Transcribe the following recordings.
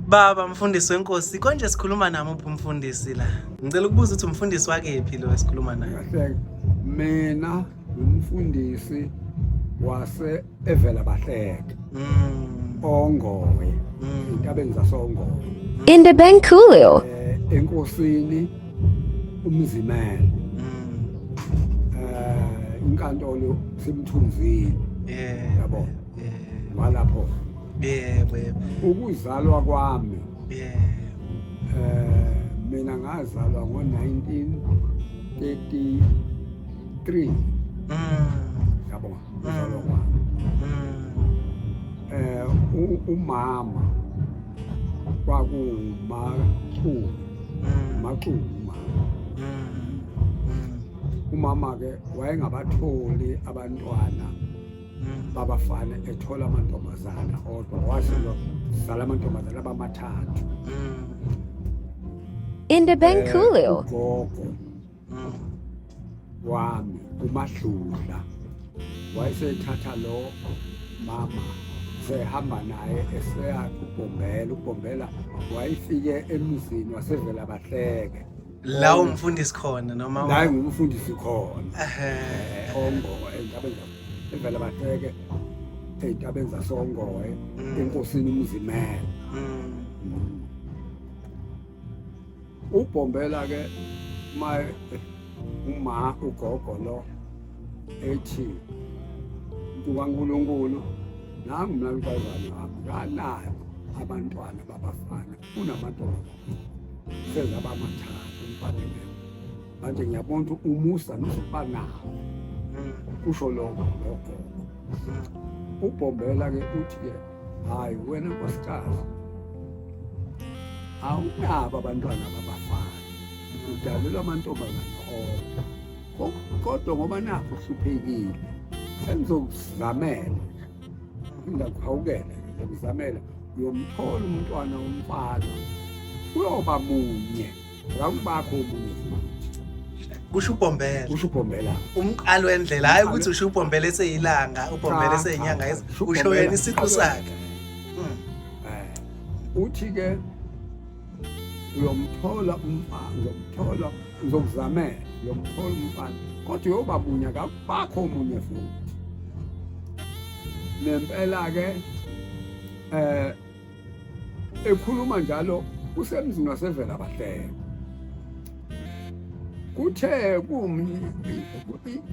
Baba mfundisi wenkosi, konje sikhuluma nami uphi umfundisi la? Ngicela ukubuza ukuthi umfundisi wakephi lo esikhuluma naye. Kahle, mina umfundisi wase evela bahleke. Ongowe. Intabeni zasongowe. Indebenkulo. Enkosini umzimela. Inkantolo simthunzile. Yabo. Walapho. Yebo. Ukuzalwa kwami. Mina ngazalwa ngo-1933. Yabo, ngizalwa kwami. Umama kwakuMaqulu. Umama ke wayengabatholi abantwana babafana ethola amantombazana kodwa washilo zala amantombazana abamathathu. Indebenkulo. Gogo wami uMahlula wayesethatha lo mama sehamba naye eseya uBhombela wayefike emzini wasevela bahleke La umfundisi khona noma la ngumfundisi khona ongowe entabeni evela bahleke entabeni zasongowe enkosini umzimela. uBhombela ke ugogo lo ethi uNkulunkulu nami mina ngibazana nganayo abantwana babafana unamantombazana sezabamathathu umfanele manje ngiyabona ukuthi umusa nosibanawo kusho lokho uBhombela ke uthi ke hayi wena nkosikazi awunabo abantwana babafana udalelwa amantombazana kodwa ngoba nakho uhluphekile sengizokuzamela ngizakuhawukela ngizamela uyomthola umntwana womfana uyoba munye akubakho omunye kusho uBhombela. kusho uBhombela Umqali wendlela hayi ukuthi usho uBhombela eseyilanga uBhombela eseyinyanga usho yena isiqu sakhe. Uthi ke uyomthola umfana uzokuzamela uyomthola umfana kodwa uyoba munye akubakho omunye futhi. Nempela ke ekhuluma njalo usemzini wasevela bahleke kuthe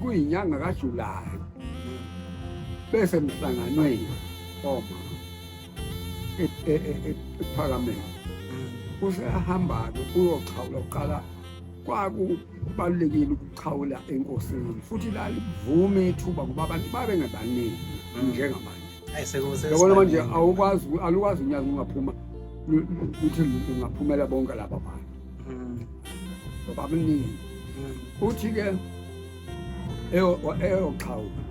kuyinyanga kaJulayi bese emhlanganweni ePhakameni usehamba ke uyoxhawula uqala kwakubalekile ukuxhawula enkosini futhi lalivuma ithuba ngoba abantu babengabaningi njengamanje. Yabona manje alukwazi uNyazi ungaphuma uthi ungaphumela bonke laba bantu ngoba abaningi. Uthi ke eyoxhawula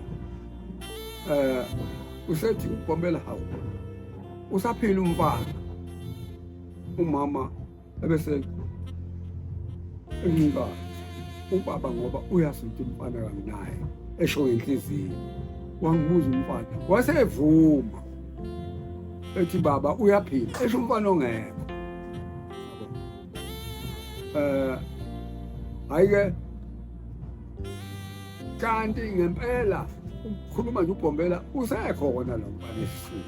usethi uBhombela hawu usaphila umfana umama ebese enika ubaba ngoba uyasuthi umfana kanginaye esho inhliziyo wangibuza umfana wasevuma ethi baba uyaphila esho umfana ongekho. Hayike kanti ngempela ukukhuluma nje uBhombela usekhona lo mfana esiswini.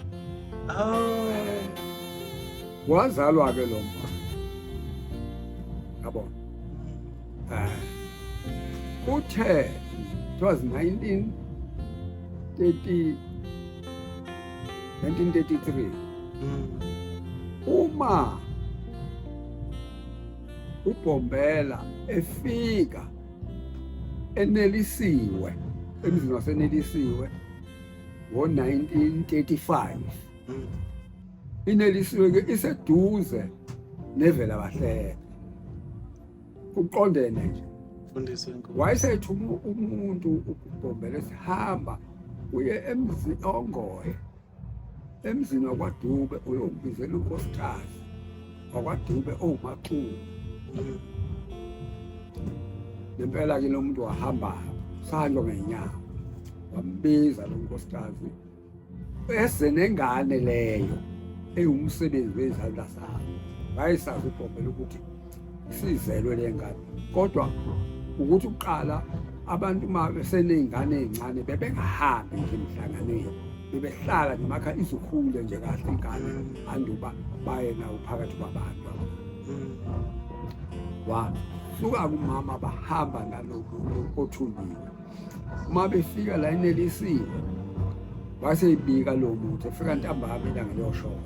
Wazalwa ke lo mfana yabo. Kuthe it was 1933 uma uBhombela efika enelisiwe emzini wasenelisiwe ngo-1935 inelisiwe ke iseduze nevela bahleke kuqondene nje Mfundisi wenkosi. wayesethu umuntu uBhombela esihamba uye emzini ongoye emzini wakwaDube uyobizela unkosikazi wakwaDube owuMaqulu. Nempela ke lo muntu wahamba sahamba ngenyanga wambiza lo nkosikazi ese nengane leyo eyumsebenzi wezandla zakhe. Wayesazi uBhombela ukuthi sizelwe lengane. Kodwa ukuthi uqala abantu uma beseney'ngane ey'ncane bebengahambi nje emhlanganweni. Bebehlala ngemakha izikhule nje kahle ingane anduba baye nawo phakathi kwabantu. Wasuka kumama bahamba nalokhu othuliwe. Uma befika la enelisiwe waseyibika lo muntu efika ntambama ilanga liyoshona.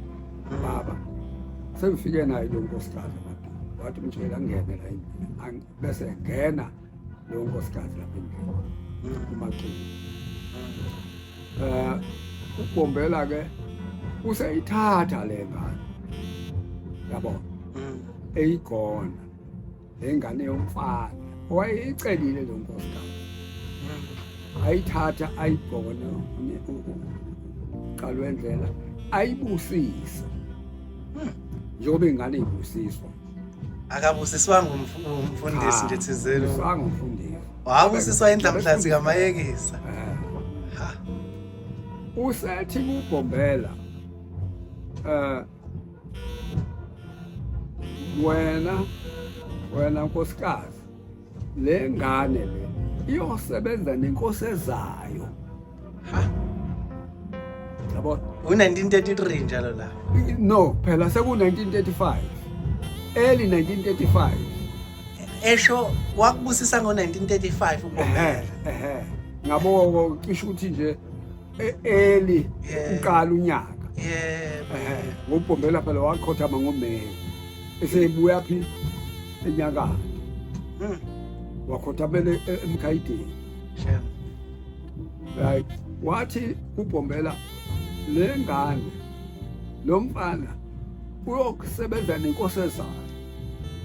Baba sengifike naye lo nkosikazi lapha. Wathi mtshela ngene la endlini. Bese ngena lo nkosikazi lapha endlini. Kumaqini. uBhombela ke useyithatha le ngane yabona eyigona lengane yomfana wayeyicelile lo nkosikazi ayithatha ayigona uqala wendlela ayibusisa njengoba ingane ibusiswa akabusiswanga umfundisi nje thizeni umfundisi wabusiswa endlamhlathi kamayekisa usethi uBhombela wena nkosikazi le ngane le iyosebenza nenkosi ezayo yabo u1933 njalo la no phela seku 1935 early 1935 esho wakubusisa ngo1935 uBhombela ngabo cishe ukuthi nje early uqala unyaka ngoBhombela phela wakhothama ngoMeyi esebuya phi enyakatho wakhothamele eMkhayideni right wathi uBhombela le ngane lo mfana uyokusebenza nenkosi ezayo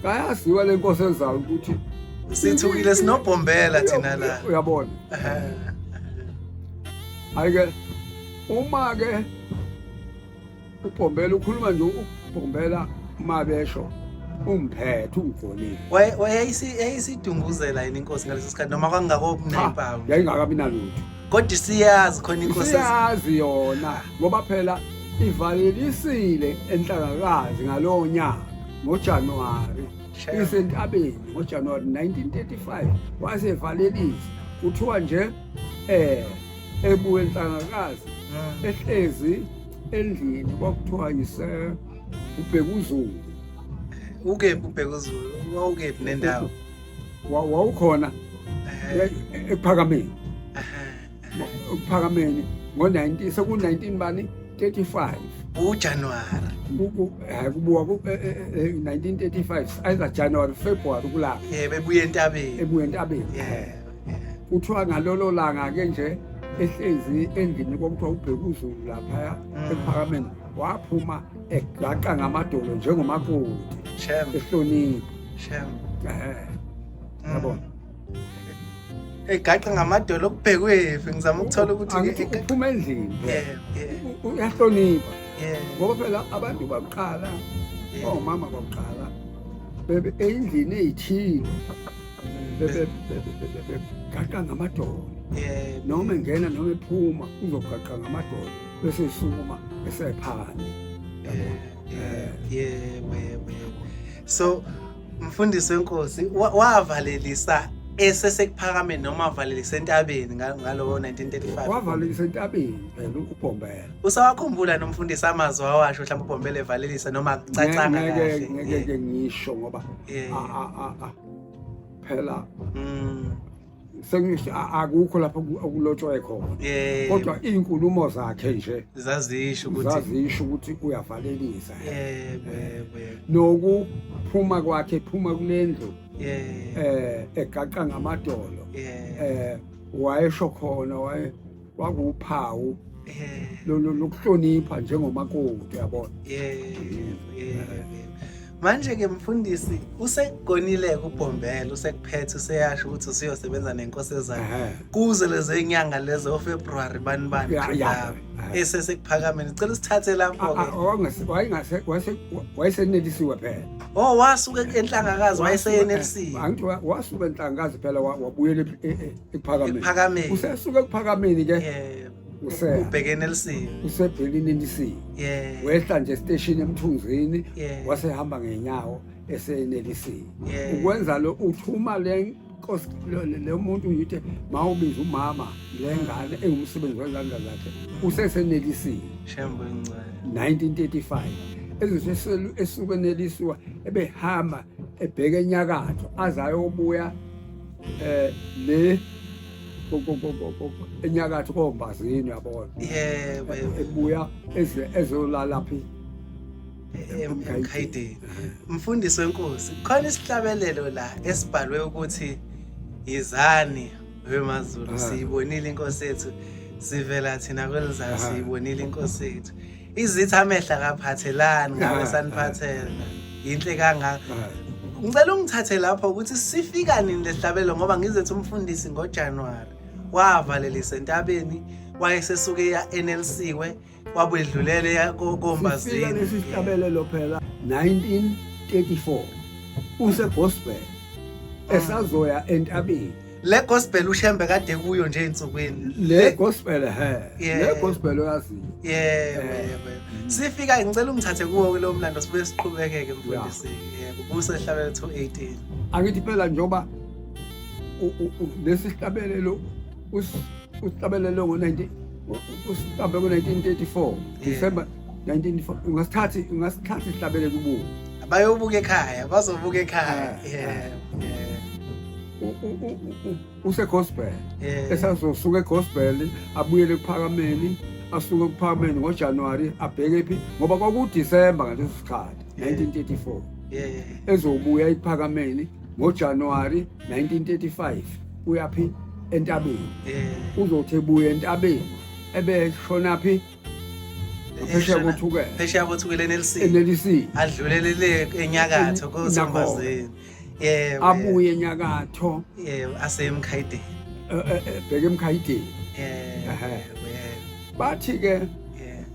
kayaziwa le nkosi ezayo ukuthi sithukile sinoBhombela thina la uyabona ayike uma ke uBhombela ukhuluma nje uBhombela mabesho umphethe umgonile wayeyisidunguzela yini inkosi ngalesi sikhathi noma kwangakobunayiphawu yayingakabi nalutho kodwa siyazi khona inkosi siyazi yona ngoba phela ivalelisile enhlangakazi ngalowo nyaka ngoJanuwari isentabeni ngoJanuwari 1935 wasevalelisa kuthiwa nje ebuye enhlangakazi ehlezi endlini kwakuthiwa yise uBhekuzulu ukephi uBhekuzulu wawukephi nendawo wawukhona ePhakameni ePhakameni ngo19 seku19 bani 35 uJanuwari kubuka ku1935 either January February kulapha bebuye entabeni kuthiwa ngalolo langa ke nje ehlezi endlini kwakuthiwa uBhekuzulu lapha ePhakameni waphuma egaqa ngamadolo njengomakoti ehlonipha yabo egaqa ngamadolo kubhekwefi ngizama ukuthola ukuthi uphuma endlini uyahlonipha ngoba phela abantu baqala omama baqala bebe endlini ezithile gaqa ngamadolo noma engena noma ephuma uzogaqa ngamadolo bese sukuma esephansi so mfundisi wenkosi wavalelisa esesekuPhakameni noma wavalelisa entabeni ngalowo 1935 wavalelisa entabeni phela uBhombela usawakhumbula nomfundisi amazwi awasho mhlawumbe uBhombela evalelisa noma kucacanga kahle ngeke ngisho ngoba phela sengisho akukho lapho okulotshwe khona kodwa izinkulumo zakhe nje zazisho ukuthi uyavalelisa nokuphuma kwakhe phuma kulendlu egaqa ngamadolo wayesho khona wakuphawu lokuhlonipha njengomakoti yabona manje ke mfundisi usegonile kuBhombela usekuphethe useyasho ukuthi usiyosebenza nenkosi ezayo kuze lezi inyanga lezo February bani esesekuPhakameni cela usithathe lapho ke wayesenelisiwe phela wasuka enhlangakazi wayesenelisiwe angithi wasuka enhlangakazi phela wabuyela ePhakameni usesuka ePhakameni ke ubhekene LC usebhelini NDC wehla nje station eMthunzini Yeah. wasehamba ngenyawo eseNLC Yeah. ukwenza lo uthuma le nkosi lo muntu yithi mawubiza umama lengane engumsebenzi wezandla zakhe useseNLC Shembe ngcane 1935 eziseselu esuke neliswa ebehamba ebheke enyakatho azayobuya le enyakatho kombazini yabona yebo ebuya ezolala phi emkhayideni. Mfundisi wenkosi, khona isihlabelelo la esibhalwe ukuthi izani weMaZulu siyibonile inkosi yethu sivela thina kwelizayo siyibonile inkosi yethu izitha amehla kaphathelani ngabe saniphathela inhle kangaka. Ngicela ungithathe lapho ukuthi sifika nini lehlabelo ngoba ngizethe umfundisi ngoJanuary wavalelisa entabeni wayesesuke ya NLC wabudlulele kombazini. Sifika lesihlabelelo phela 1934 use gospel esazoya entabeni le gospel uShembe kade kuyo nje insukweni le gospel le gospel yazi yebo sifika ngicela ungithathe kuwo lo mlando sibe siqhubekeke mfundisi yebo kusehlabelo 218 angithi phela njoba lesihlabelelo usihlabelelo ngo19 usihlabele ngo1934 December 1994 ungasithatha isihlabelelo kubo bayobuka ekhaya bazobuka ekhaya use gospel esazosuka egospel abuyele kuphakameni asuke kuphakameni ngoJanuary abheke phi ngoba kwakuDecember ngaleso sikhathi 1934 ezobuya iphakameni ngoJanuary 1935 uyaphi entabeni uzothi ebuya entabeni ebeshona phi phesheya kothukele NLC adlulelele enyakatho kosombazini abuye enyakatho asemkhayideni bheke emkhayideni bathi ke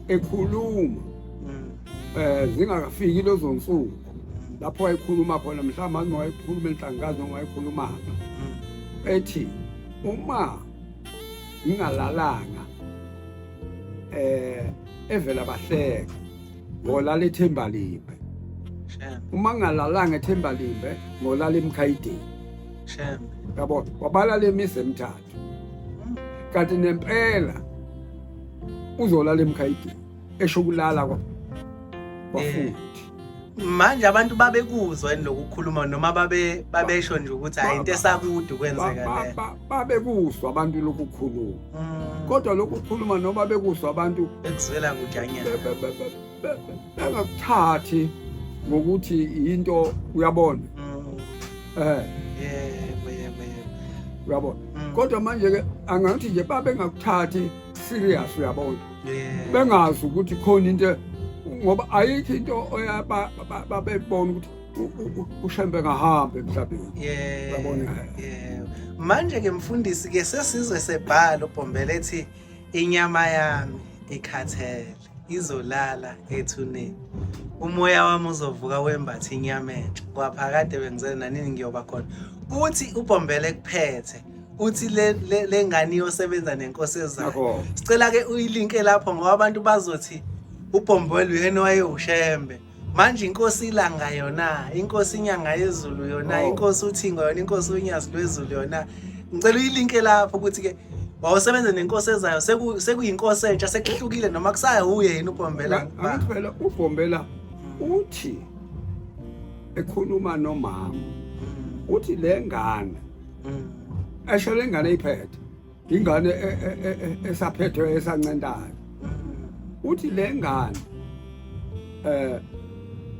ekhuluma zingakafiki lezo nsuku lapho wayekhuluma khona mhlawumbe wayekhuluma enhlangazo wayekhuluma ethi uma ngingalalanga evela bahleka ngolala ethemba limbe uma ngingalalanga ethemba limbe ngolala emkhayideni yabo wabala lemise emithathu kanti nempela uzolala emkhayideni esho kulala kwafuthi manje abantu babekuzwa lokukhuluma noma babesho nje ukuthi hayi into esakude kwenzeka le babekuzwa abantu lokukhuluma kodwa lokukhuluma noma bekuzwa abantu ekuzwela kujanyana bengakuthathi ngokuthi into uyabona uyabona kodwa manje ke angathi nje babengakuthathi serious uyabona bengazi ukuthi khona into ngoba ayikho into babebona ukuthi uShembe ngahambe emhlabeni uyabona manje ke mfundisi ke sesizwe sebhala uBhombela ethi inyama yami ikhathele izolala ethuneni umoya wami uzovuka wembatha inyama entsha kwaphakade bengizele nanini ngiyoba khona uthi uBhombela ekuphethe uthi le ngane iyosebenza nenkosi ezayo sicela ke uyilinke lapho ngoba abantu bazothi uBhombela uyena wayeUShembe manje inkosi ilanga yona inkosi inyanga yezulu yona inkosi uThingo yona inkosi uNyazi Lwezulu yona ngicela uyilinke lapho ukuthi ke wawusebenza nenkosi ezayo sekuyinkosi entsha sekuhlukile noma kusaya uye yini uBhombela angithi phela uBhombela uthi ekhuluma nomama uthi le ngane esho le ngane iphethe ingane esaphethwe esancendayo uthi le ngane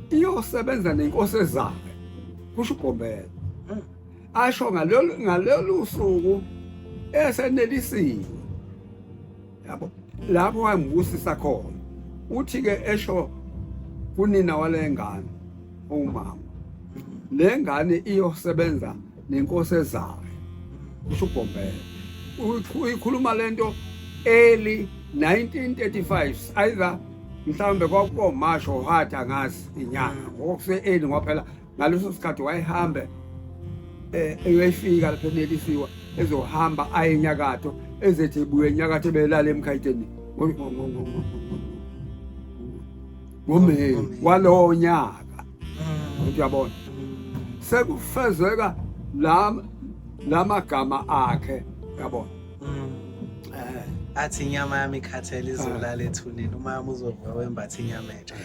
iyosebenza nenkosi ezayo kusho uBhombela asho ngalolu suku esenelisiwe yabo lapho wayembusisa khona uthi ke esho kunina walengane umama lengane iyosebenza nenkosi ezayo kusho uBhombela uyikhuluma lento early 1935 either mhlawumbe kwakumasho hatha ngazi inyanga ngokuseni ngoba phela ngaleso sikhathi wayehambe eyefika lapha enelisiwa ezohamba ayenyakatho ezethi buye nyakathe belala emkhayiteni ngoMeyi walowo nyaka uyabona sekufezeka lamagama akhe yabona athi inyama yami ikhathele izolala ethuneni uma yami uzovuka wembatha inyama entsha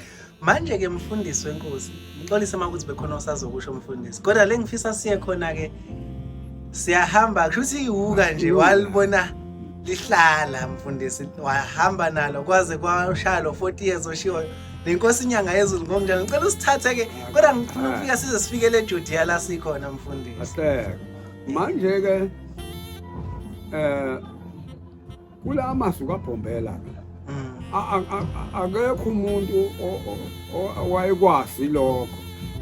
manje ke mfundisi wenkosi ngixolise makuthi bekhona usazokusho umfundisi kodwa le ngifisa siye khona ke siyahamba kushuthi iwuka nje walibona lihlala mfundisi wahamba nalo kwaze kwashalo 40 years oshiwo lenkosi inyanga yezulu ngokunjalo ngicela usithathe ke kodwa ngifuna ukufika size sifikele eJudiya la sikhona mfundisi ahleke manje ke kula masu kaBhombela akekho umuntu owayekwazi lokho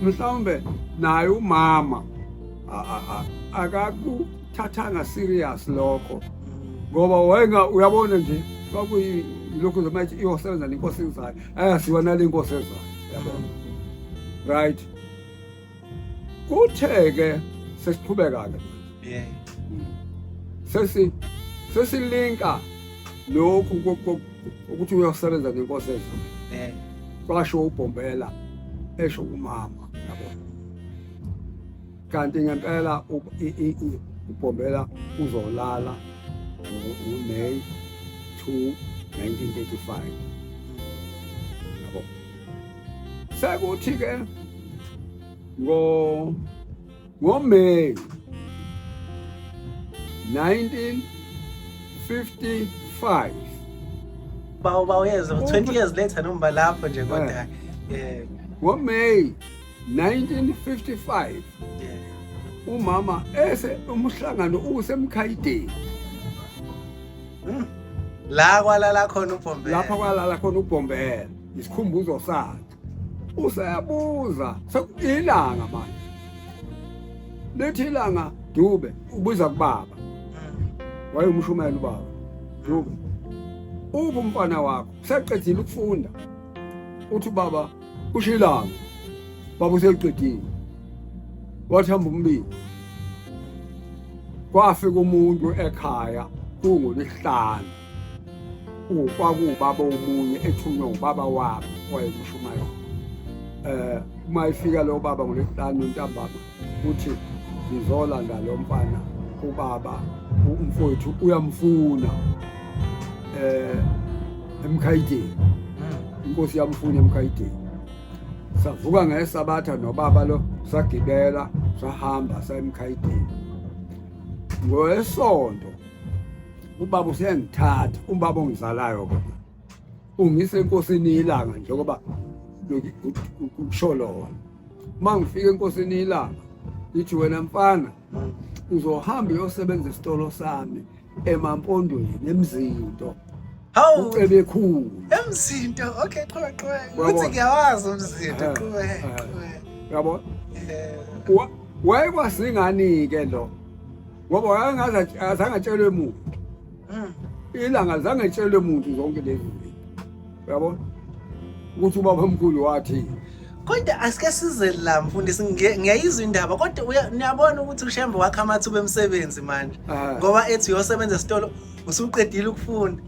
mhlawumbe naye umama akakuthathanga serious lokho ngoba wenga uyabona nje kwakuyilokho zomathi iyosebenza nenkosi ezayo ayasiwa nale inkosi ezayo yabona right kutheke sesiqhubeka ke sesilinka lokhu ukuthi uyosebenza nenkosi ezayo kwasho uBhombela esho umama yabona kanti ngempela uBhombela uzolala uMeyi 2 1935 yabo sekuthi ke ngoMeyi 1955 bawuyeza 20 years later noma lapho nje kodwa ngoMeyi 1955 umama umhlangano usemkhayiteni la kwalala khona uBhombela lapha kwalala khona uBhombela isikhumbuzo sakhe usayabuza ilanga manje lethi ilanga Dube ubuza kubaba wayemshumela ubaba Dube umfana wakho seqedile ukufunda uthi baba ushilanga baba useqedile wathamba umbili kwafika umuntu ekhaya kungolesihlanu kwakuwubaba omunye ethunywa ubaba wabo wayemshumayo uma ifika lo baba ngolesihlanu ntambama uthi ngizolanda lo mfana ubaba umfowethu uyamfuna emkhayiteni inkosi yamfuna emkhayiteni savuka ngesabatha nobaba lo sagibela sahamba emkhayiteni ngoesonto ubaba usengithatha ubaba ongizalayo kodwa ungise enkosini ilanga njengoba ukusholona mangifika enkosini ilanga lithi wena mfana uzohamba uyosebenza isitolo sami emampondweni emzinto ucebe ekhulu emzinto okay qhubeka uthi ngiyawazi umzinto qhubeka yabo wayekwasingani ke lo ngoba wayengathi azangatshelwe umuntu ilanga zange etshelwe umuntu zonke lezi zinto yabo ukuthi ubaba omkhulu wathi kodwa asike size la mfundisi ngiyayizwa indaba kodwa niyabona ukuthi uShembe wakha amathuba emsebenzi manje ngoba ethi uyosebenza esitolo usuqedile ukufunda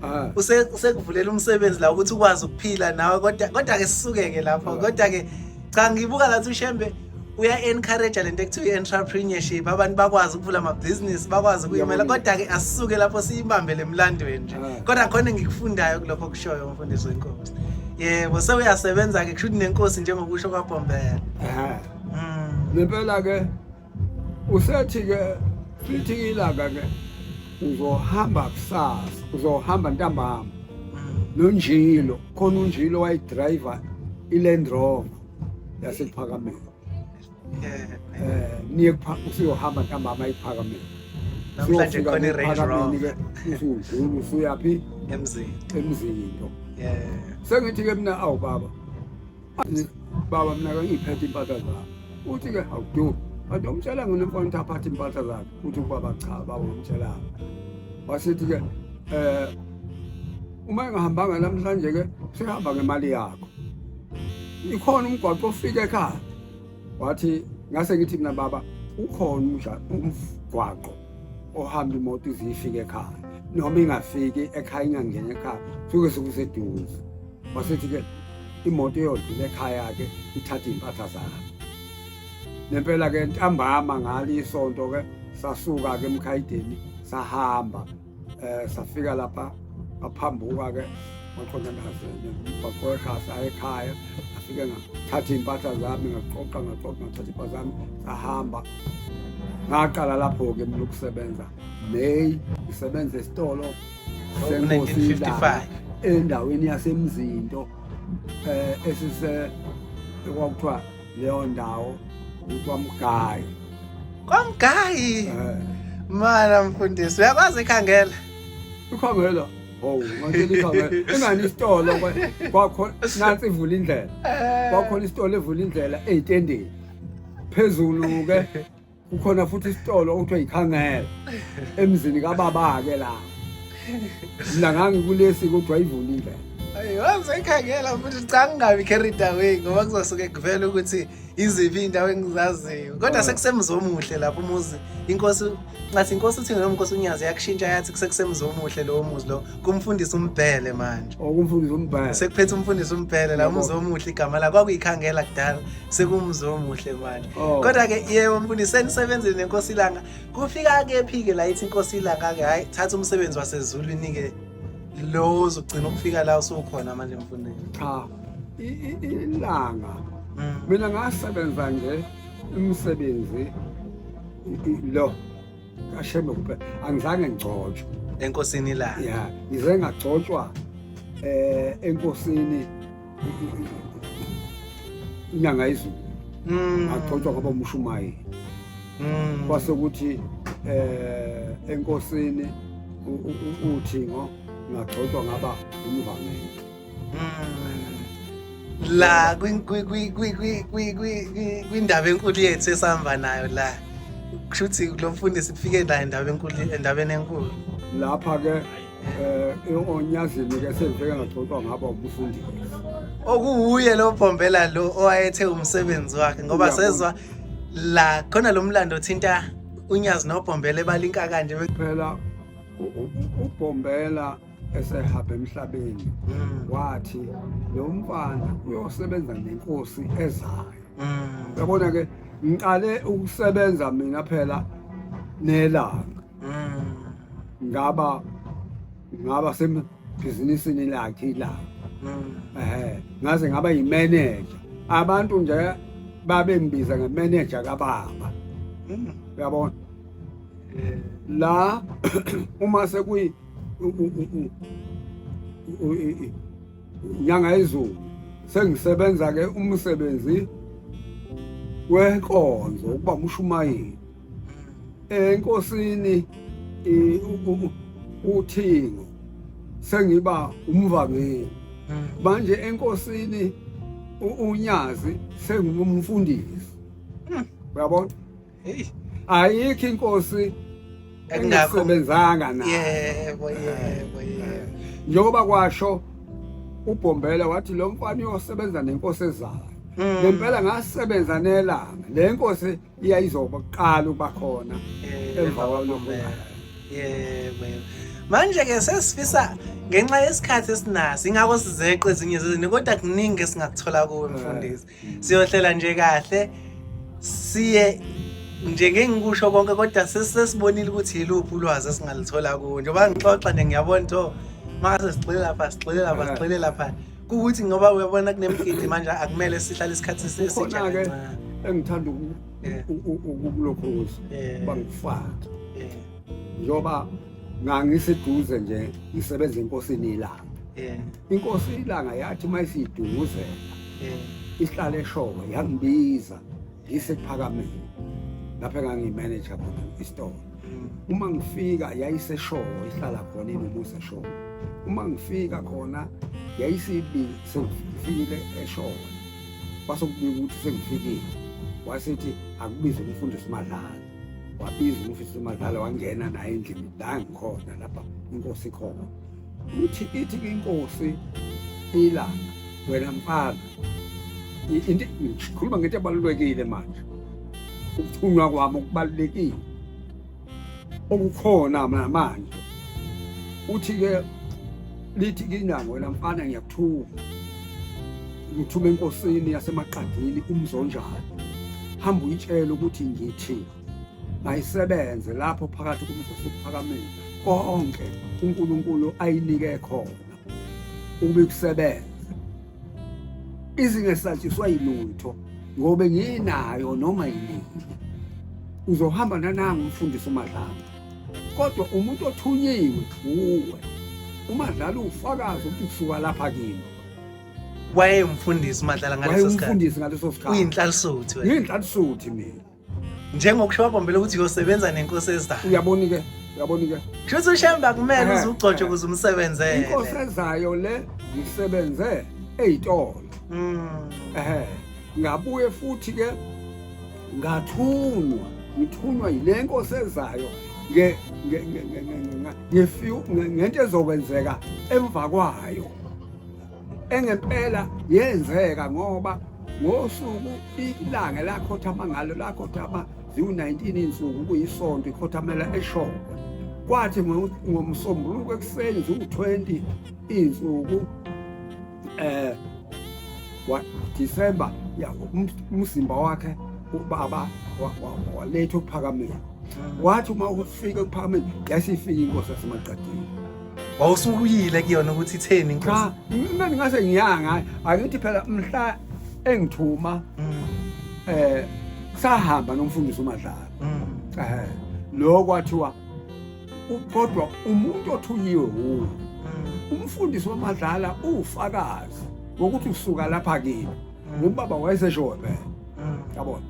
usekuvulela umsebenzi la ukuthi ukwazi ukuphila nawe kodwa ke sisukeke lapho kodwa ke cha ngibuka lathi uShembe uya-encourage lento ekuthiwa i-entrepreneurship abantu bakwazi ukuvula ama-business bakwazi ukuyimela kodwa ke asisuke lapho siyibambele emlandweni nje kodwa khona ngikufundayo kulokho kushoyo umfundisi wenkosi yebo sewuyasebenza ke kushuthi nenkosi njengokusho kwaBhombela nempela ke usethi ke sithi ilanga ke uzohamba kusasa uzohamba ntambama noNjilo khona uNjilo wayidriver iLand Rover yasePhakameni usiyohamba ntambama iPhakameni namhlanje khona iRange Rover usudlula usuyaphi emzinto sengithi ke mina awu baba mina ngiphethe impahla zami uthi ke awudu kanti umtshela nginemfana utaphatha impahla zakhe uthi ubaba cha baba umtshela wasithi ke uma engahambanga namhlanje ke sihamba ngemali yakho ikhona umgwaqo ofika ekhaya wathi ngase ngithi mina baba ukhona umgwaqo ohamba imoto izifika ekhaya noma ingafiki ekhaya ingangena ekhaya suke sekuseduze wasithi ke imoto yodlula ekhaya ke ithatha impahla zakhe nempela ke ntambama ngali isonto ke sasuka ke eMkhayideni sahamba safika lapha aphambuka ke maqonda ngazene bakhoya saya ekhaya afike ngathatha impahla zami ngaqoqa ngathatha impahla zami sahamba ngaqala lapho ke mina ukusebenza May ngisebenza esitolo senkosi 1955 endaweni yasemzinto esise kwakuthiwa leyo ndawo ukwamgayi kwamgayi mana mfundisi uyakwazi ikhangela ukhangela manje likhangela ingani isitolo kwakho nansi ivula indlela kwakhona isitolo evula indlela ey'tendeni phezulu ke kukhona futhi isitolo okuthiwa yikhangela emzini kababa-ke la mina ngangikulesi kuthiwa ivula indlela waze ikhangela futhi cha kungabi carried away ngoba kuzosuke kuvela ukuthi iziphi iy'ndawo engizaziyo kodwa sekusemzomuhle lapho umuzi inkosi ngathi inkosi uthi nomnkosi uNyazi yakushintsha yathi sekusemzomuhle lowo muzi lo kumfundisa umbhele manje kumfundisa umbhele sekuphethe umfundisi umbhele la umzomuhle igama la kwakuyikhangela kudala sekumzomuhle manje kodwa-ke yebo mfundisi senisebenzile nenkosi ilanga kufika kephi-ke la ithi inkosi ilanga-ke hhayi thatha umsebenzi wasezulwini-ke lo uzogcina ukufika la usukhona manje mfundisi cha ilanga mina ngasebenza nje umsebenzi lo kaShembe kuphela angizange ngigcotshwe enkosini ilanga ya ngize ngagcotshwa enkosini inyanga izulu ngagcotshwa ngoba umushumayeli kwase ukuthi enkosini uthingo ngagcotshwa ngaba umvangeli la kwindaba enkulu yethu esihamba nayo la kusho ukuthi lo mfundisi kufike la endabeni enkulu lapha-ke onyazini-ke sengifike ngagcotshwa ngaba umfundisi okuwuye lo bhombela lo owayethe umsebenzi wakhe ngoba sezwa la khona lo mlando thinta uNyazi nobhombela ebalinka kanje phela ubhombela esehamba emhlabeni wathi lo mfana uyosebenza nenkosi ezayo uyabona ke ngiqale ukusebenza mina phela nelanga ngaba sebhizinisini lakhe ilanga ngaze ngaba yimanager abantu nje babembiza ngemanager kababa uyabona la uma sekuyi inyanga izulu sengisebenza ke umsebenzi wenkonzo ukuba umushumayeli enkosini uthingo sengiba umvangeli manje enkosini uNyazi sengumfundisi uyabona ayikho inkosi engasebenzanga nayo yebo njengoba kwasho ubhombela wathi lo mfana uyosebenza nenkosi ezayo ngempela ngasebenza nelanga le nkosi iyayizoqala ukuba khona emva kwalokho yebo manje-ke sesifisa ngenxa yesikhathi esinaso ingakho sizeqe ezinye zezinto kodwa kuningi esingakuthola kuwe mfundisi siyohlela nje kahle siye njengengikusho konke kodwa sesibonile ukuthi yiluphi ulwazi esingalithola kuwo njengoba ngixoxa nje ngiyabona ukuthi mase sigxile lapha kukuthi ngoba uyabona kunemgidi manje akumele sihlale isikhathi esithile engithanda ukukulokhoza bangifaka njengoba ngangiseduze nje ngisebenza enkosini ilanga inkosi ilanga yathi mayisiyidunguzela ihlale eshowe yangibiza ngisephakameni lapha engangiyimanager khona isitolo uma ngifika yayiseshowe ihlala khona inumusa eshowe uma ngifika khona sengifikile eshowe kwasokubika ukuthi sengifikile wasithi akubize umfundisi Madlala wabiza umfundisi Madlala wangena naye endlini la ngikhona lapha inkosi khona ithi inkosi ilanga wena mfana into ngikhuluma ngento ebalulekile manje ukuthunywa kwami okubalulekile okukhona manje uthi-ke lithi kinyango wena mfana ngiyakuthuka ngithuma enkosini yasemaqadini umzonjana hamba uyitshela ukuthi ngithi mayisebenze lapho phakathi komsebenzi ophakameni konke uNkulunkulu ayinike khona ube kusebenza izingesatshiswa yilutho ngobe nginayo noma yini uzohamba nananga umfundisi uMadlala kodwa umuntu othunyiwe uwe uMadlala ufakazi ukuthi kusuka lapha kimi wayemfundisi uMadlala ngaleso sikhathi umfundisi ngaleso sikhathi uyinhlalisuthi wena ngiyinhlalisuthi mina njengokusho bombela ukuthi uyosebenza nenkosi ezayo uyabona ke kusho uShembe kumele uze ugcotshe kuze umsebenzele inkosi ezayo le ngisebenze eyitolo ngabuye futhi ke ngithunywa yile nkosi ezayo ngento ezokwenzeka emva kwayo engempela yenzeka ngoba ngosuku ilanga lakhothama ngalo lakhothama ziwu-19 insuku kuyisonto ikhothamela eShombe kwathi ngomsombuluko ekuseni ziwu-20 insuku December umzimba wakhe ubaba waletha ukuphakamela wathi uma ufika ukuphakamela yasifika inkosi yasemaqadini wawusukuyile kuyona ukuthi itheni inkosi mina ngase ngiyanga angithi phela mhla engithuma sahamba nomfundisi uMadlala lo kwathiwa kodwa umuntu othunyiwe uwo umfundisi waMadlala ufakazi ngokuthi usuka lapha kimi ngubaba wayeseshona yabona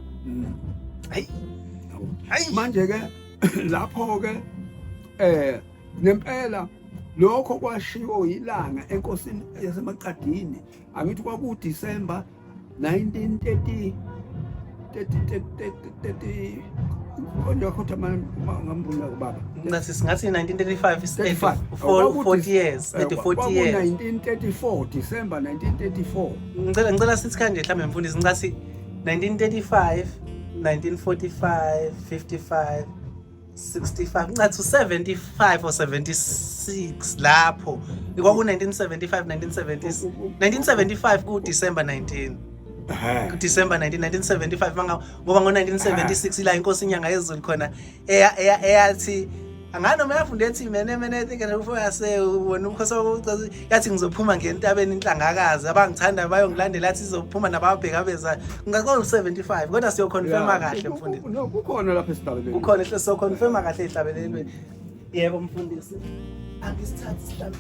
hayi manje ke lapho ke ngempela lokho kwashiwo ilanga enkosini yasemaqadini angithi kwaku December 1930 ondokhotha ngambula kubaba ngathi singathi 1935 40 years 40 years 1934 December 1934 ngicela sithi kanje mhlambe mfundisi ngicathi 1935 1945 55 65 ngicathi 75 or 76 lapho kwaku 1975 1975 ku December 19 December 1975 ngoba ngo1976 ila inkosi inyanga yezulu khona eyathi anganoma yafunde ethi mene think ufo yase wona umkhosi wokucaza yathi ngizophuma ngentabeni inhlangakazi abangithanda bayongilandela athi izophuma nababheka beza ngakho 75 kodwa siyo confirma kahle mfundisi kukhona lapha esitabeleni kukhona hle so confirma kahle esitabeleni yebo mfundisi angisithatha isihlalo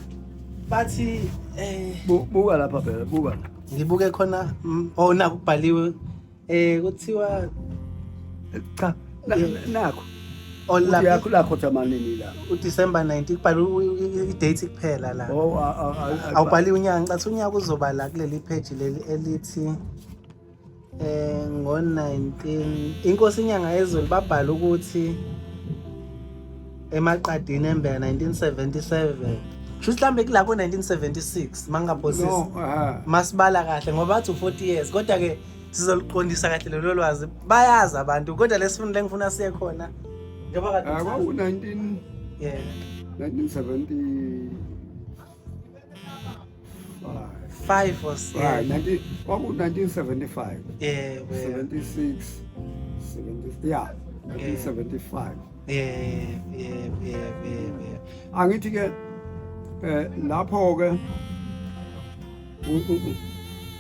bathi buka lapha phela buka ngibuke khona ona kubhaliwe kuthiwa cha nakho olapha lakho tamanini la uDecember 19 kubhaliwe idate kuphela la awubhaliwe unyaka ngicathi unyaka uzoba la kuleli page leli elithi ngo-19 inkosi inyanga yezulu babhala ukuthi emaqadini embeka 1977 Shuthi mhlambe kulapho 1976 mangaphosisi masibala kahle ngoba bathi 40 years kodwa ke sizoliqondisa kahle lelo lwazi bayazi abantu kodwa lesifuna ngifuna siye khona njengoba kade kwaku 19 1970 5 or 19 kwaku 1975 76 70 1975 angithi ke lapho ke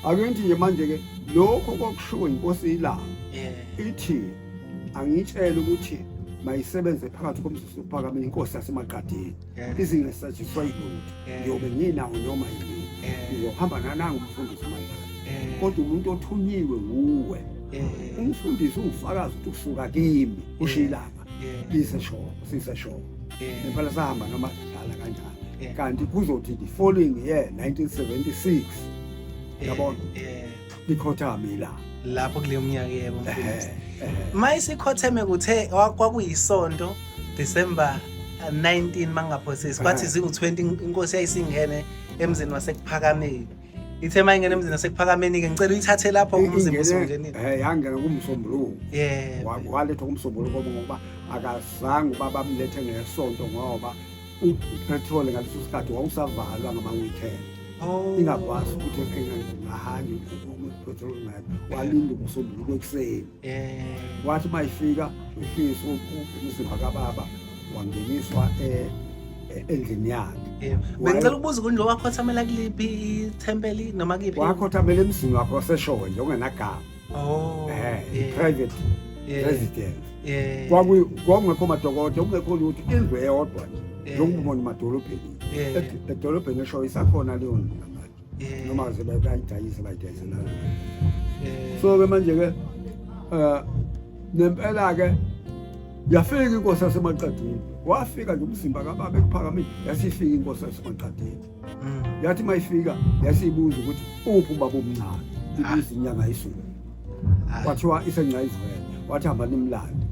akenthi nje manje ke lokho kwakushiwo inkosi ilanga ithi angitshela ukuthi mayisebenze phakathi komsebenzi ophakameni inkosi yasemaqadini izingesatshiswa yilutho yobe nginawo noma yini uzohamba nananga umfundisi uMadlala kodwa umuntu othunyiwe uwe umfundisi ungufakazi ukuthi usuka kimi ushilanga siseshowe phela sahamba noMadlala kanjalo kanti kuzothi the following year 1976 yabona likhothame la lapho kule mnyaka yebo mfundisi mayisikhotheme kuthe kwakuyisonto December 19 mangaphosisi kwathi zingu20 inkosi yayisingene emzini wasekuphakameni ithe mayingene emzini wasekuphakameni ke ngicela uyithathe lapho umzimba usongenile yangena kumsombuluko walethwa kumsombuluko ngoba akazange babamlethe ngesonto ngoba upetrol ngaleso sikhathi wawusavalwa ngama-weekend ingakwazi ukuthi engahambi upetrol ngayo walinda ukusondela kwekuseni wathi mayifika uhliswa umzimba kababa wangeniswa endlini yakhe. Bengicela ukubuza kunje wakhothamela kuliphi ithempeli noma kiphi? Wakhothamela emzini wakhe waseshowe nje ongenagama. Private residence. Kwakungekho madokotela, kungekho lutho, indlu eyodwa nje njengokubona emadolobheni. Edolobheni eshowe isakhona leyo ndlu manje. Noma bayidayisela. So-ke manje-ke nempela-ke yafika inkosi yaseMaqadini. Wafika nje umzimba kababa ekuphakameni yasifika inkosi yaseMaqadini. Yathi mayifika yasibuza ukuthi uphi ubaba omncane ibuza inyanga yisulu. Kwathiwa isengqayizivele wathi hamba nimlanda.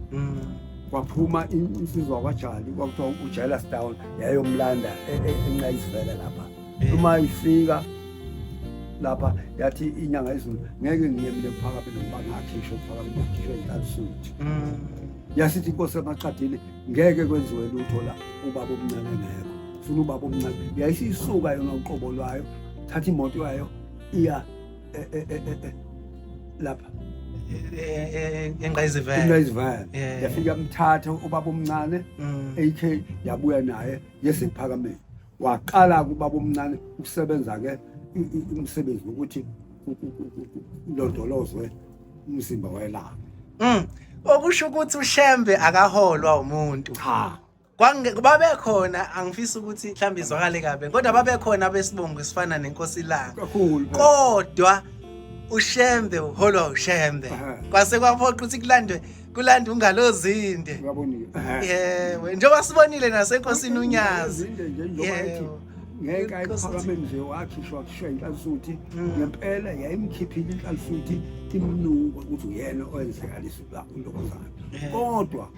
Kwaphuma insizwa kwaJali kwakuthiwa uJailas Town yayomlanda eNqayizivele lapha. Uma ifika lapha yathi inyanga yisulu ngeke ngiyemle phakaphela ngoba ngakhishwa phakaphela ngakhishwa inkalisuthi. Yasithi inkosi yaseMaqadini ngeke kwenziwe lutho la ubaba omncane ngeke. Ufuna ubaba omncane. Yayisisuka yona uqobo lwayo thatha imoto yayo iya lapha eNqayizivele. Yafika mthatha ubaba omncane AK yabuya naye yesephakameni. Waqala kubaba omncane ukusebenza ke umsebenzi ukuthi ulondolozwe umzimba wayelapha. Okusho ukuthi uShembe akaholwa umuntu. Babe khona angifisa ukuthi mhlawumbe izwakale kabe kodwa babe khona besibongo esifana nenkosi ilanga. Kodwa uShembe uholwa uShembe. Kwase kwaphoqa ukuthi kulandwe ungalozinde. Yebo njengoba sibonile nasenkosini uNyazi. Ngeke ayiphakameni nje wakhishwa inkalisuthi ngempela yayimkhiphile inkalisuthi imnuka ukuthi uyena owenzakalisa la untokozana. Kodwa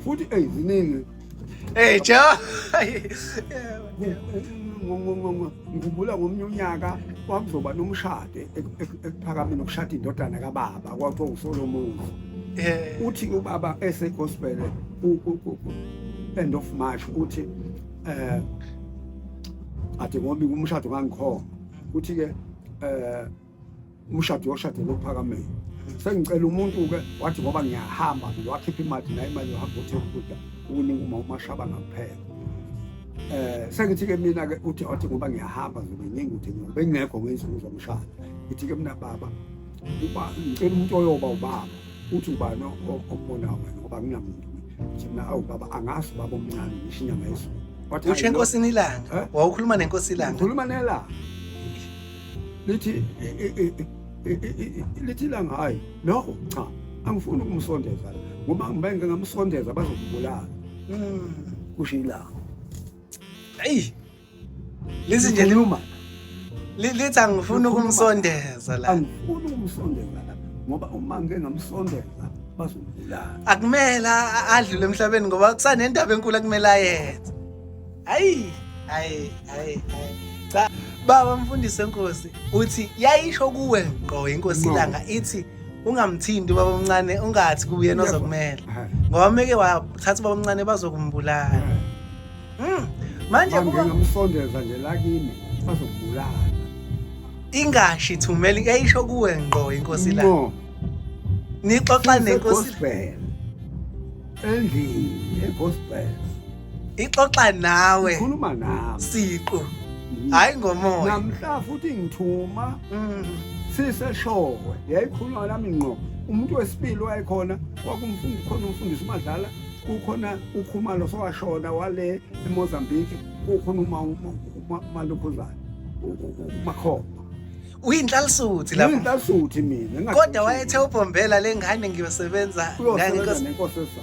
futhi ziningi ngikhumbula ngomnye unyaka kwakuzoba nomshado ekuphakameni ukushada indodana kababa kwathiwa uSolomon. Uthi ubaba esegospel end of March uthi athi ngoba umshado ngangikhona uthi ke umshado yoshado lokuphakameni sengicela umuntu ke wathi ngoba ngiyahamba wakhipha imali nayo imali yohamba uthekukudla ukuningi umashaba ngaphela. Sengithi ke mina ke uthi athi ngoba ngiyahamba ngibe ningi uthi bengekho ngezinto zomshado. Ithi ke mina baba uba ngicela umuntu oyoba ubaba uthi ubani obonayo ngoba nginamuntu mina awu baba angazi baba omncane ngishinyanga yesiko. Uthi enkosini ilanga wawukhuluma nenkosi ilanga. Ngikhuluma nelanga. Lithi ilanga hayi no cha angifuni ukumsondeza ngoba ngibenge ngamsondeza bazokubulala. Kusho ilanga. Hayi. Lithi nje luma. Lithi angifuni ukumsondeza la. Angifuni ukumsondeza la ngoba uma ngeke ngamsondeza bazokubulala. Akumela adlule emhlabeni ngoba kusanendaba enkulu akumele ayenze. Hayi. Cha baba mfundisi enkosi uthi yayisho kuwe ngqo inkosi ilanga ithi ungamthindi ubaba omncane ungathi kuyena ozokumela ngoba meke wathatha ubaba omncane bazokumbulala. Manje kuba ngamsondeza nje la kimi bazokubulala. Ingashi thumeli yayisho kuwe ngqo inkosi ilanga. Nixoxa nenkosi endlini egospel. Ixoxa nawe. Khuluma nawe. Siqo. Hayi ngomoya. Namhla futhi ngithuma. Siseshowe. Yayikhuluma nami ngqo. Umuntu wesibili wayekhona kwakumfundi khona umfundisi uMadlala kukhona ukhumalo sowashona wale eMozambique kukhona uMalokhuzana uMakhoba. Uyinhlalisuthi lapho. Uyinhlalisuthi mina. Kodwa wayethe ubhombela lengane ngiyosebenza ngenkosi esasa.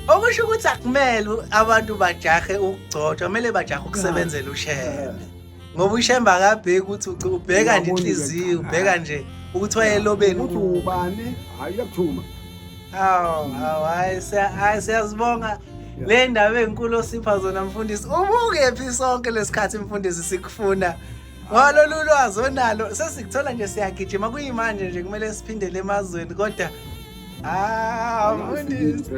Okusho ukuthi akumele abantu bajahe ukugcotshwa, kumele bajahe ukusebenzela uShembe. Ngoba uShembe akabheki ukuthi ubheka nje inhliziyo, ubheka nje ukuthi wayelobeni ukuthi ubani, hayi yakuthuma. Hayi siyazibonga le ndaba enkulu osipha zona mfundisi. Ubuke phi sonke lesikhathi mfundisi sikufuna. Ngalolu lwazi onalo sesikuthola nje siyagijima kuyimanje nje kumele siphindele emazweni kodwa mfundisi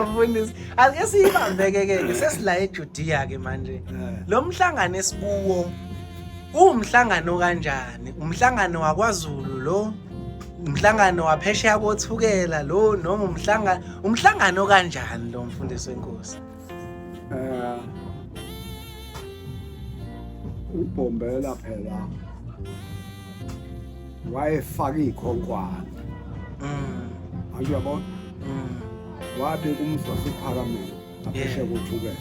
Mfundisi. Ake siyibambeke-ke sesila eJudiya ke manje. Lo mhlangano esikuwo umhlangano kanjani? Umhlangano wakwaZulu lo? Umhlangano waphesheya kothukela lo noma umhlangano kanjani lo mfundisi wenkosi? uBombela phela wayefaka ikhonkwane manje uyabona wabeka umzwa sephakameni aphesheya kothukela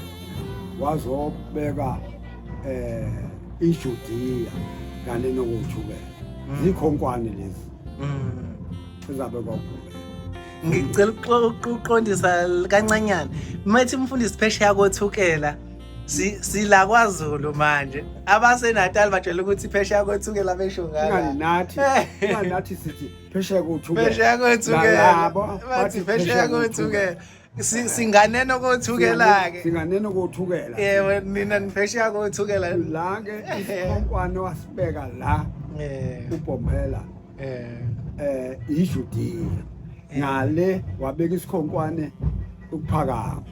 wazobeka iJudiya kanye nokuthukela zikhonkwane lezi ezabekwa uBombela. Ngicela ukuqondisa kancanyana mathi umfundisi phesheya kothukela sila kwaZulu manje abaseNatal bajela ukuthi phesheya kothukela besho ngala nathi sithi phesheya kothukela labo bathi phesheya kothukela singaneno kothukela ke singaneno kothukela yebo nina niphesheya kothukela la ke isikhonkwane wasibeka la uBombela iJudiya ngale wabeka isikhonkwane ukuphakama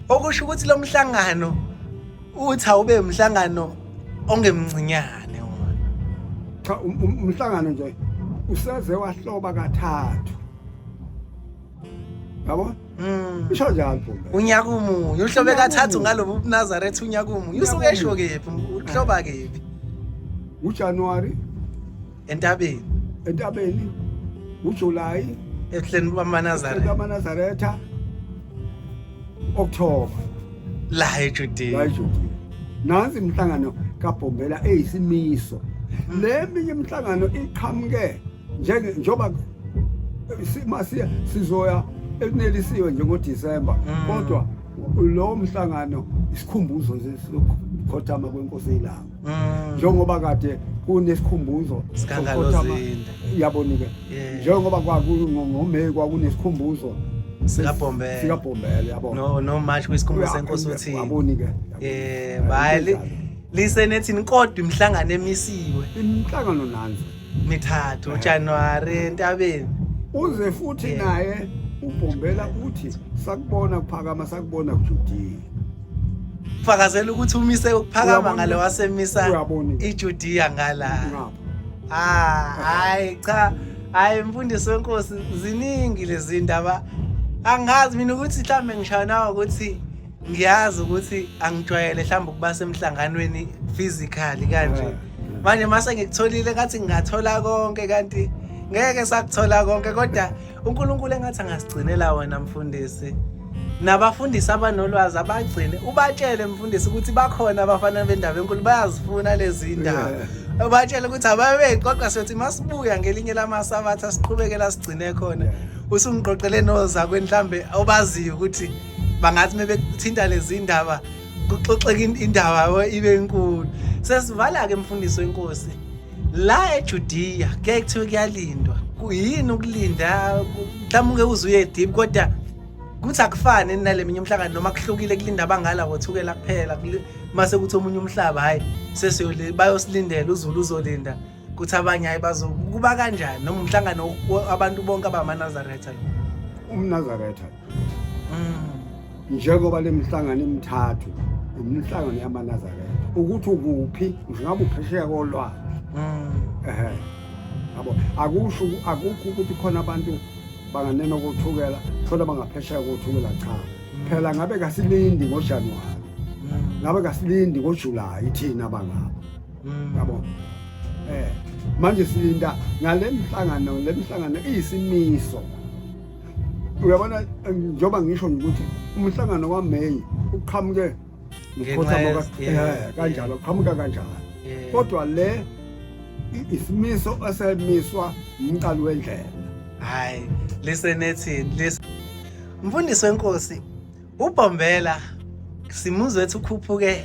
okusho ukuthi lo mhlangano uthi awube umhlangano ongemncinyane wona. Cha umhlangano nje usaze wahloba kathathu. Yabo? Isho njalo Bombela. Unyaka umunye uhlobe kathathu ngalobu uNazaretha unyaka umunye. Usuke esho kephi? Uhloba kephi? uJanuary entabeni uJuly ehleni bamaNazaretha October la eJudiya. Nansi imhlangano kaBombela eyisimiso. Le minye imhlangano iqhamuke njengoba sizoya ekunelisiwe njengoDisemba kodwa lo mhlangano isikhumbuzo sokukhothama kwenkosi ilanga. Njengoba kade kunesikhumbuzo sokukhothama yabona ke. Njengoba kwakuNgoMeyi kwakunesikhumbuzo sikaBombela yabo no match kwisikhumbuzo senkosi uthi yaboni ke bali lisenethi inkodwa imhlangano emisiwe imhlangano nanzi mithathu uJanuary entabeni uze futhi naye uBombela uthi sakubona kuphakama sakubona kuJudiya fakazela ukuthi umise ukuphakama ngale wasemisa iJudiya ngala hayi mfundisi wenkosi ziningi lezi ndaba angazi mina ukuthi mhlambe ngishaya nawe ukuthi ngiyazi ukuthi angijwayele mhlawumbe ukuba semhlanganweni physically kanje manje mase ngikutholile ngathi ngingathola konke kanti ngeke sakuthola konke kodwa uNkulunkulu engathi angasigcinela wena mfundisi nabafundisi abanolwazi abagcine ubatshele mfundisi ukuthi bakhona abafana bendaba enkulu bayazifuna lezi ndaba ubatshele ukuthi ababeqoqa sothi masibuya ngelinye lamasabatha siqhubekela sigcine khona usungiqoqele nozakwe mhlambe obaziyo ukuthi bangathi mebethinta lezi ndaba kuxoxeka indaba ibe enkulu sesivala ke mfundisi wenkosi la eJudiya ke kuthiwe kuyalindwa kuyini ukulinda mhlawumbe uzuye deep kodwa kuthi akufane naleminye umhlangano noma kuhlukile kulinda abangala kothukela kuphela mase kuthi omunye umhlaba hayi bayosilindela uZulu uzolinda kuthi abanye hayi bazokuba kanjani noma umhlangano abantu bonke abamaNazaretha umNazaretha njengoba lemhlangano emithathu imihlangano yamaNazaretha ukuthi ukuphi ngabe uphesheya kolwazi yabo akukho ukuthi khona abantu banganena ukuthukela kodwa bangaphesheya ukuthukela cha phela ngabe kasilindi ngoJanuary ngabe kasilindi ngoJuly thina bangaba yabo manje silinda ngale mhlangano iyisimiso uyabona njoba ngisho ukuthi umhlangano kaMeyi uqhamuke ngikhothama kanjalo uqhamuka kanjalo kodwa le isimiso esemiswa uMqali wendlela hayi lisenethini mfundisi wenkosi uBombela simuzwe ethi ukhuphuke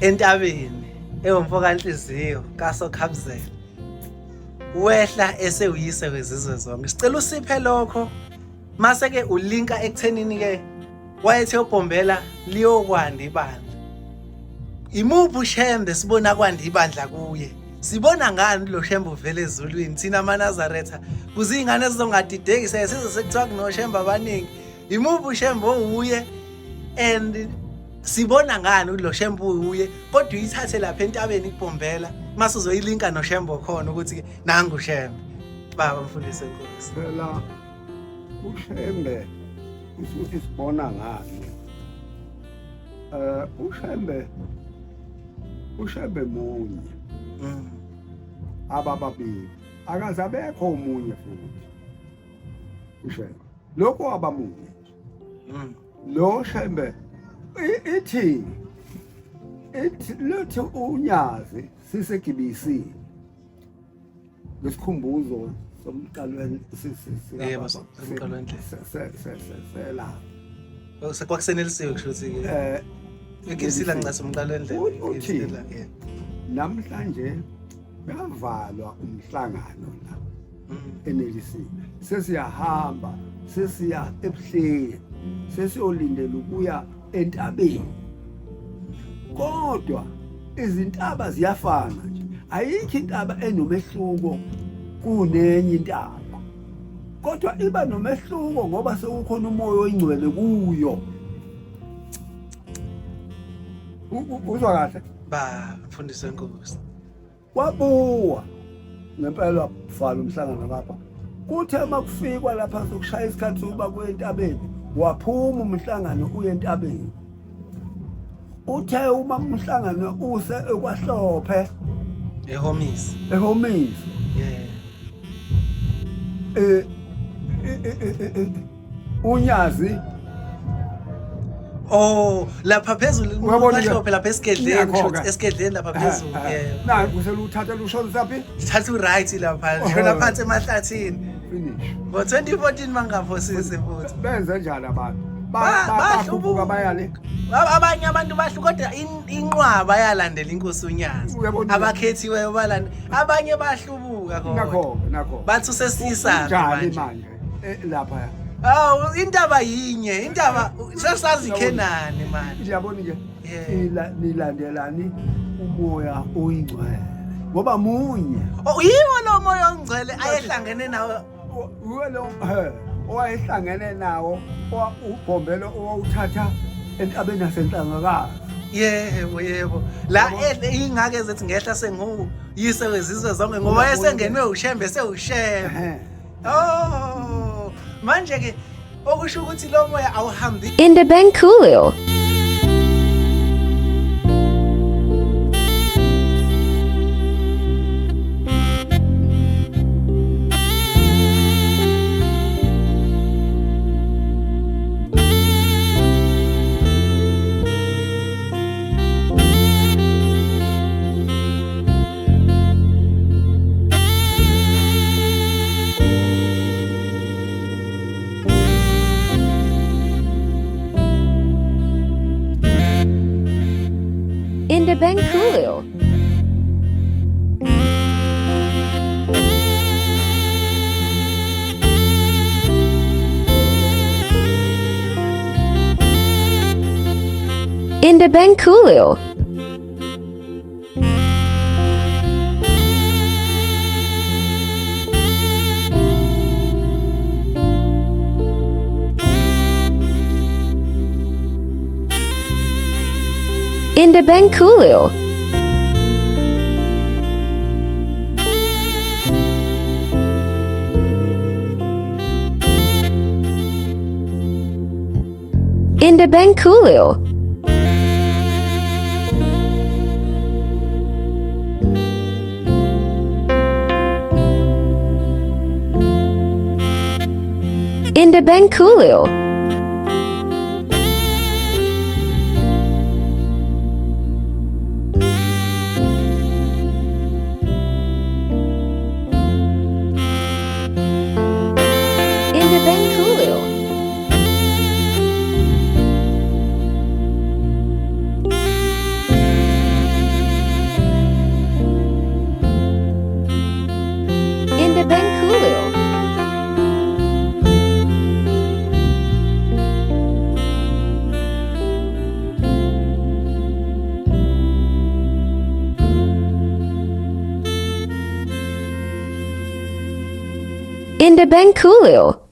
entabeni ewumfoka inhliziyo kaSokhabzela wehla esewuyise wezizwe zonke sicela usiphe lokho mase ke ulinka ekuthenini ke wayethe uBombela liyokwanda ibandla imuphi uShembe sibona kwanda ibandla kuye sibona ngani lo Shembe uvele ezulwini thina amaNazaretha kuze ingane ezizongadideki size sekuthiwa kuno Shembe abaningi imuphi uShembe uye and sibona ngani lo Shembe uye kodwa uyithathe lapha entabeni ikubhombela mase uzoyilinka no Shembe khona ukuthi nangu uShembe baba mfundisi enkosi phela uShembe usuthi sibona ngani uShembe munye abababili akazabekho umunye futhi uShembe lokho abamunye lo Shembe ithi lethi uNyazi sisekibisini ngesikhumbuzo somqalweni yebo somqalweni sela sekwakusenelisiwe kusho ukuthi ngibisila ngicasa umqalweni ngibisila namhlanje uyavalwa umhlangano la enelisini sesiyahamba sesiya ebuhleni sesiyolindela ukuya entabeni kodwa izintaba ziyafana nje ayikho intaba enomehluko kunenye intaba kodwa iba nomehluko ngoba sekukhona umoya oyingcwele kuyo uzwa kahle ba mfundisi enkosi wabuwa ngempela vala umhlangano lapha kuthe makufikwa lapha sokushaya isikhathi sokuba kuyentabeni waphuma umhlangano uye entabeni uthe uma umhlangano use ekwahlophe ehomisi uNyazi lapha phezulu kwahlophe lapha esikedleni lapha phezulu nangu seluthatha lushona saphi thatha uright lapha shona phansi emahlathini finish ngo-2014 mangaphosisi futhi benze njani abantu bahlubuka bayale abanye abantu bahlu kodwa inqwaba yalandela inkosi uNyazi abakhethiweyo balanda abanye bahlubuka nakho bathi usesisa manje lapha indaba yinye indaba sesazi Kenani manje ngiyabona nje nilandelani umoya oyingcwele ngoba munye yiwo lo moya ongcwele ayehlangene nawo lo owayehlangene nawo ubhombelo owawuthatha entabeni yasenhlangakazi yebo la ingake zethi ngehla senguyise wezizwe zonke ngoba wayesengenwe uShembe sewuShembe manje ke okusho ukuthi lo moya awuhambi Indebenkulio. Indebenkulio. Indebenkulio. Indebenkulio. Indebenkulio. Indebenkulio. Indebenkulio. Indebenkulio. Indebenkulio.